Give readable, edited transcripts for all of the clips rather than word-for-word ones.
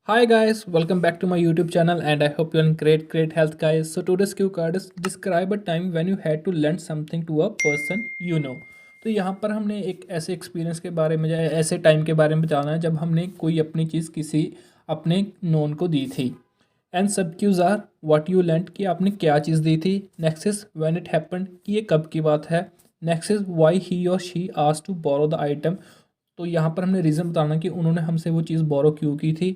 Hi guys, welcome back to my YouTube channel and I hope you're in great health guys. So today's cue card is describe a time when you had to lend something to a person you know. तो यहाँ पर हमने एक ऐसे experience के बारे में या ऐसे टाइम के बारे में बताना है जब हमने कोई अपनी चीज़ किसी अपने नोन को दी थी। And sub cues are what you lent कि आपने क्या चीज़ दी थी। Next is when it happened कि ये कब की बात है। नेक्स्ट इज व्हाई ही और she asked to borrow the item. तो यहाँ पर हमने रीज़न बताना कि उन्होंने हमसे वो चीज़ बोरो क्यों की थी।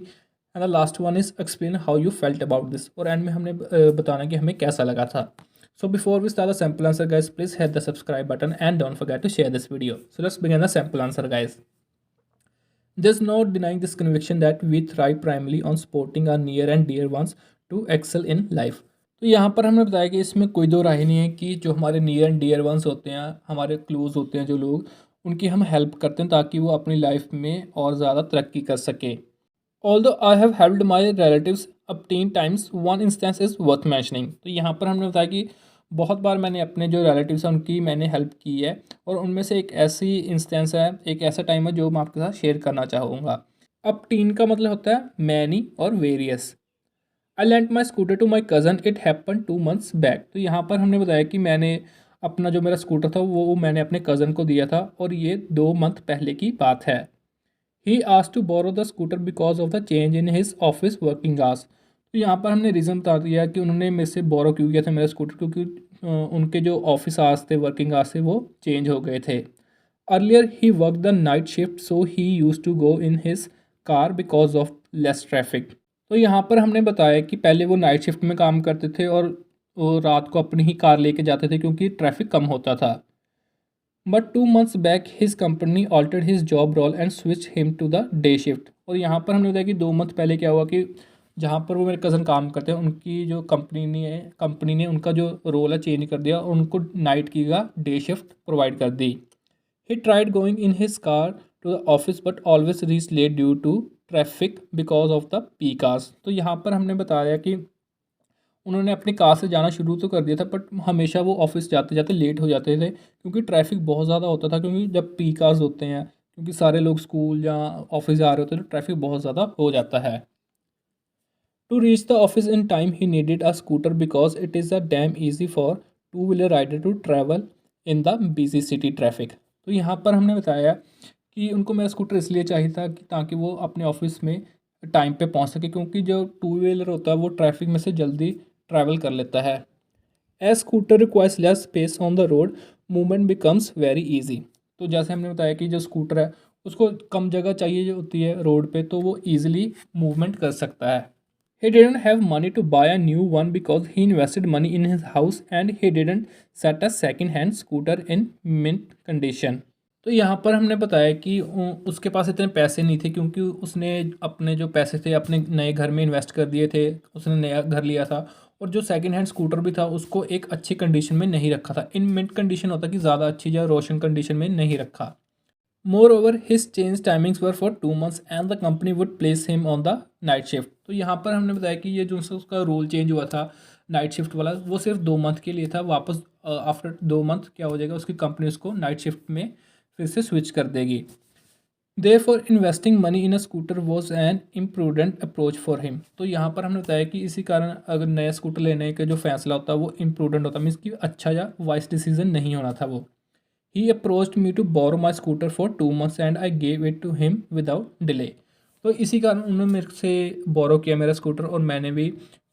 And the last one is explain how you felt about this. और एंड में हमने बताना कि हमें कैसा लगा था। So before we start the sample answer guys, please hit the subscribe button and don't forget to share this video. So let's begin the sample answer guys. There's no denying this conviction that we thrive primarily on supporting our near and dear ones to excel in life. तो यहाँ पर हमने बताया कि इसमें कोई दो राय नहीं है कि जो हमारे नियर एंड डियर वंस होते हैं, हमारे क्लोज होते हैं जो लोग, उनकी हम हेल्प करते हैं ताकि वो अपनी लाइफ में और ज़्यादा तरक्की कर सके। Although I have helped my relatives up 10 times, one instance is worth mentioning. तो यहाँ पर हमने बताया कि बहुत बार मैंने अपने जो रिलेटिव्स हैं उनकी मैंने हेल्प की है और उनमें से एक ऐसी इंस्टेंस है, एक ऐसा टाइम है जो मैं आपके साथ शेयर करना चाहूँगा। अब 10 का मतलब होता है मैनी और various. I lent my scooter to my cousin, it happen 2 months back. तो यहाँ पर हमने बताया कि मैंने अपना जो मेरा स्कूटर था वो मैंने अपने कज़न को दिया था और ये 2 मंथ पहले की बात है। He asked to borrow the scooter because of the change in his office working hours. तो यहाँ पर हमने रीज़न बता दिया कि उन्होंने मेरे से बोरो क्यों किया था मेरा स्कूटर, क्योंकि उनके जो ऑफिस आवर्स थे, वर्किंग आवर्स थे, वो चेंज हो गए थे। Earlier he work the night shift so he use to go in his car because of less traffic. तो यहाँ पर हमने बताया कि पहले वो नाइट शिफ्ट में काम करते थे और वो रात को अपनी ही कार लेके जाते थे क्योंकि ट्रैफिक कम होता था। But 2 months back his company altered his job role and switch him to the day shift. और यहाँ पर हमने बताया कि 2 मंथ पहले क्या हुआ कि जहाँ पर वो मेरे कज़न काम करते हैं उनकी जो कंपनी ने उनका जो रोल है चेंज कर दिया और उनको नाइट की का डे शिफ्ट प्रोवाइड कर दी। He tried going in his car to the office but always reach late due to traffic because of the peak hours. तो यहाँ पर हमने बताया कि उन्होंने अपनी कार से जाना शुरू तो कर दिया था बट हमेशा वो ऑफिस जाते जाते लेट हो जाते थे क्योंकि ट्रैफिक बहुत ज़्यादा होता था, क्योंकि जब पीक आवर्स होते हैं, क्योंकि सारे लोग स्कूल या ऑफिस जा रहे होते हैं तो ट्रैफिक बहुत ज़्यादा हो जाता है। To reach the office in time he needed a scooter because it is a damn easy for two wheeler rider to travel in the busy city traffic. तो यहाँ पर हमने बताया कि उनको मेरा स्कूटर इसलिए चाहिए था कि ताकि वो अपने ऑफिस में टाइम पे पहुँच सके, क्योंकि जो टू व्हीलर होता है वो ट्रैफिक में से जल्दी ट्रैवल कर लेता है। As scooter requires less space on the road, movement becomes very easy. तो जैसे हमने बताया कि जो स्कूटर है उसको कम जगह चाहिए जो होती है रोड पे, तो वो ईजिली मूवमेंट कर सकता है। He didn't have money to buy a new one because he invested money in his house and he didn't set a second hand scooter in mint condition. तो यहाँ पर हमने बताया कि उसके पास इतने पैसे नहीं थे क्योंकि उसने अपने जो पैसे थे अपने नए घर में इन्वेस्ट कर दिए थे, उसने नया घर लिया था और जो सेकंड हैंड स्कूटर भी था उसको एक अच्छी कंडीशन में नहीं रखा था। इन मिंट कंडीशन होता कि ज़्यादा अच्छी या रोशन कंडीशन में नहीं रखा। Moreover, his change timings were for 2 months and the company would place him on the night shift. तो यहाँ पर हमने बताया कि ये जो उसका रोल चेंज हुआ था नाइट शिफ्ट वाला, वो सिर्फ 2 मंथ के लिए था। वापस आफ्टर 2 मंथ क्या हो जाएगा, उसकी कंपनी उसको नाइट शिफ्ट में फिर से स्विच कर देगी। Therefore, investing money in a scooter was an imprudent approach for him. तो यहाँ पर हमने बताया कि इसी कारण अगर नया स्कूटर लेने का जो फैसला होता है वो imprudent होता है, मीन्स कि अच्छा या वाइस डिसीजन नहीं होना था वो। He approached me to borrow my scooter for 2 months and I gave it to him without delay. तो इसी कारण उन्होंने मेरे से बोरो किया मेरा स्कूटर और मैंने भी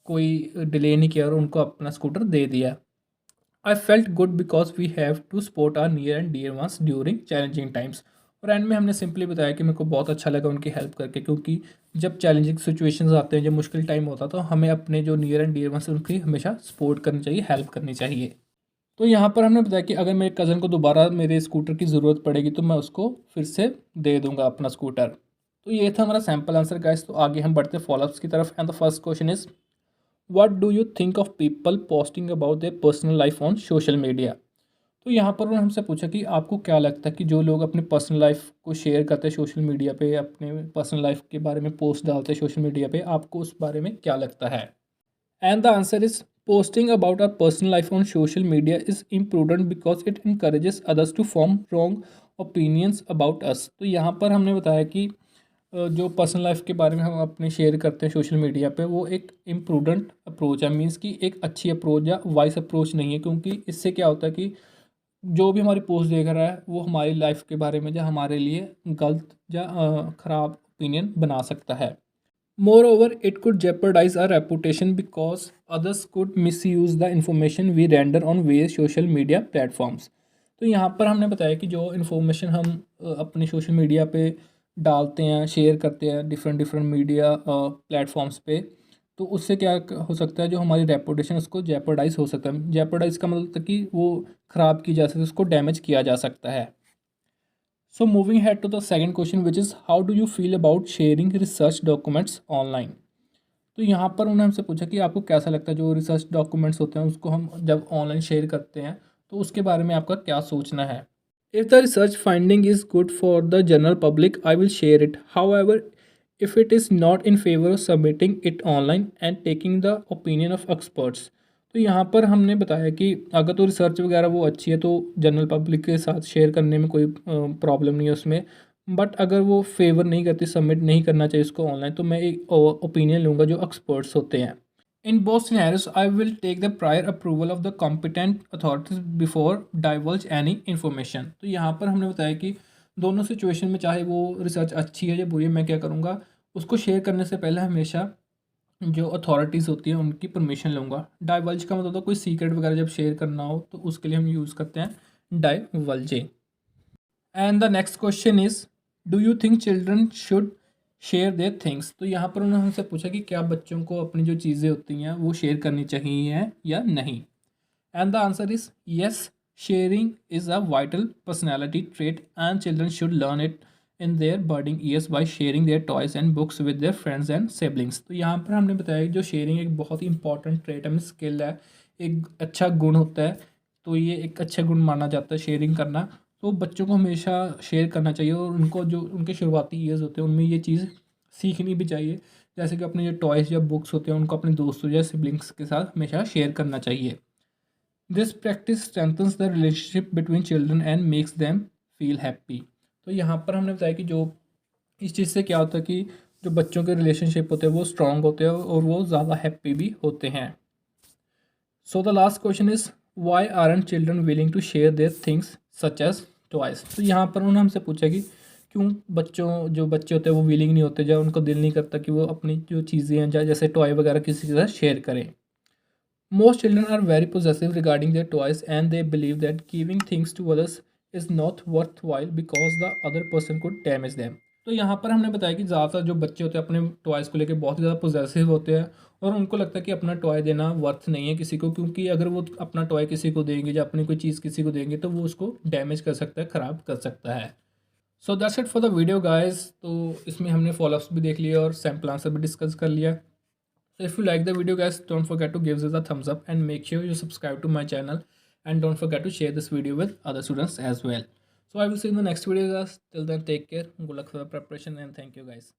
कोई डिले नहीं किया और उनको अपना स्कूटर दे दिया। I felt good because we have to support our near and dear ones during challenging times. और एंड में हमने सिंपली बताया कि मेरे को बहुत अच्छा लगा उनकी हेल्प करके, क्योंकि जब चैलेंजिंग सिचुएशंस आते हैं, जब मुश्किल टाइम होता है, तो हमें अपने जो नियर एंड डियर वंस उनकी हमेशा सपोर्ट करनी चाहिए, हेल्प करनी चाहिए। तो यहाँ पर हमने बताया कि अगर मेरे कज़न को दोबारा मेरे स्कूटर की ज़रूरत पड़ेगी तो मैं उसको फिर से दे दूंगा अपना स्कूटर। तो ये था हमारा सैम्पल आंसर गाइस। तो आगे हम बढ़ते फॉलोअप्स की तरफ and the first question is what do you think of people posting about their personal life on social media. तो यहाँ पर उन्होंने हमसे पूछा कि आपको क्या लगता है कि जो लोग अपने पर्सनल लाइफ को शेयर करते हैं सोशल मीडिया पे, अपने पर्सनल लाइफ के बारे में पोस्ट डालते हैं सोशल मीडिया पे, आपको उस बारे में क्या लगता है। And the answer is posting about our personal life on social media is imprudent because it encourages others to form wrong opinions about us. तो यहाँ पर हमने बताया कि जो पर्सनल लाइफ के बारे में हम अपने शेयर करते हैं सोशल मीडिया पे, वो एक इम्प्रूडेंट अप्रोच है। मीन्स कि एक अच्छी अप्रोच या वाइस अप्रोच नहीं है, क्योंकि इससे क्या होता है कि जो भी हमारी पोस्ट देख रहा है वो हमारी लाइफ के बारे में या हमारे लिए गलत या ख़राब ओपिनियन बना सकता है। Moreover it could jeopardise our reputation because others could misuse the information we render on various social media platforms. तो यहाँ पर हमने बताया कि जो इन्फॉर्मेशन हम अपनी सोशल मीडिया पे डालते हैं, शेयर करते हैं डिफरेंट डिफरेंट मीडिया प्लेटफॉर्म्स पे, तो उससे क्या हो सकता है, जो हमारी रेपुटेशन उसको जेपरडाइज हो सकता है। जेपरडाइज का मतलब कि वो ख़राब की जा सकती है, उसको डैमेज किया जा सकता है। So moving head to the second question which is how do you feel about sharing research documents online. तो यहाँ पर उन्होंने हमसे पूछा कि आपको कैसा लगता है जो रिसर्च डॉक्यूमेंट्स होते हैं उसको हम जब ऑनलाइन शेयर करते हैं, तो उसके बारे में आपका क्या सोचना है। If the research finding is good for the general public I will share it, how ever if it is not in favour of submitting it online and taking the opinion of experts. तो यहाँ पर हमने बताया कि अगर तो research वगैरह वो अच्छी है तो जनरल पब्लिक के साथ शेयर करने में कोई प्रॉब्लम नहीं है उसमें। बट अगर वो फेवर नहीं करती, सबमिट नहीं करना चाहिए उसको ऑनलाइन, तो मैं एक ओपिनियन लूँगा जो एक्सपर्ट्स होते हैं। In both scenarios I will take the prior approval of the competent authorities before divulge any information. तो यहाँ पर हमने बताया कि दोनों सिचुएशन में, चाहे वो रिसर्च अच्छी है या बुरी है, मैं क्या करूँगा, उसको शेयर करने से पहले हमेशा जो अथॉरिटीज़ होती हैं उनकी परमिशन लूँगा। डाइवल्ज का मतलब तो कोई सीक्रेट वगैरह जब शेयर करना हो तो उसके लिए हम यूज़ करते हैं divulge. And the next question is do you think children should share their things. तो यहाँ पर उन्होंने हमसे पूछा कि क्या बच्चों को अपनी जो चीज़ें होती हैं वो शेयर करनी चाहिए या नहीं। And the answer is yes, sharing is a vital personality trait and children should learn it in their budding years by sharing their toys and books with their friends and siblings. तो यहाँ पर हमने बताया कि जो sharing एक बहुत ही important trait है, स्किल है, एक अच्छा गुण होता है। तो ये एक अच्छा गुण माना जाता है शेयरिंग करना। तो बच्चों को हमेशा शेयर करना चाहिए और उनको जो उनके शुरुआती ईयर्स होते हैं उनमें ये चीज़ सीखनी भी चाहिए। जैसे कि अपने जो टॉयज़ या बुक्स होते हैं उनको अपने दोस्तों या सिबलिंग्स के साथ हमेशा शेयर करना चाहिए। This practice strengthens the relationship between children and makes them feel happy. तो यहाँ पर हमने बताया कि जो इस चीज़ से क्या होता है कि जो बच्चों के रिलेशनशिप होते हैं वो स्ट्रांग होते हैं और वो ज़्यादा हैप्पी भी होते हैं। So the last question is why aren't children willing to share their things such as toys. तो यहाँ पर उन्होंने हमसे पूछा कि क्यों जो बच्चे होते हैं वो विलिंग नहीं होते, या उनको दिल नहीं करता कि वो अपनी जो चीज़ें हैं जैसे टॉय वगैरह किसी के साथ शेयर करें। Most children are very possessive regarding their toys and they believe that giving things to others is not worthwhile because the other person could damage them। तो यहाँ पर हमने बताया कि ज़्यादातर जो बच्चे होते हैं अपने टॉयज़ को लेकर बहुत ज़्यादा पोजेसिव होते हैं और उनको लगता है कि अपना टॉय देना वर्थ नहीं है किसी को, क्योंकि अगर वो अपना टॉय किसी को देंगे या अपनी कोई चीज़ किसी को देंगे तो वो उसको डैमेज कर सकता है, ख़राब कर सकता है। So that's it for the video guys. तो इसमें हमने फॉलोअप्स भी देख लिया और सैम्पल आंसर भी डिस्कस कर लिया। So if you like the video guys, don't forget to give this a thumbs up and make sure you subscribe to my channel and don't forget to share this video with other students as well. So I will see you in the next video guys. Till then, take care, good luck for the preparation and thank you guys.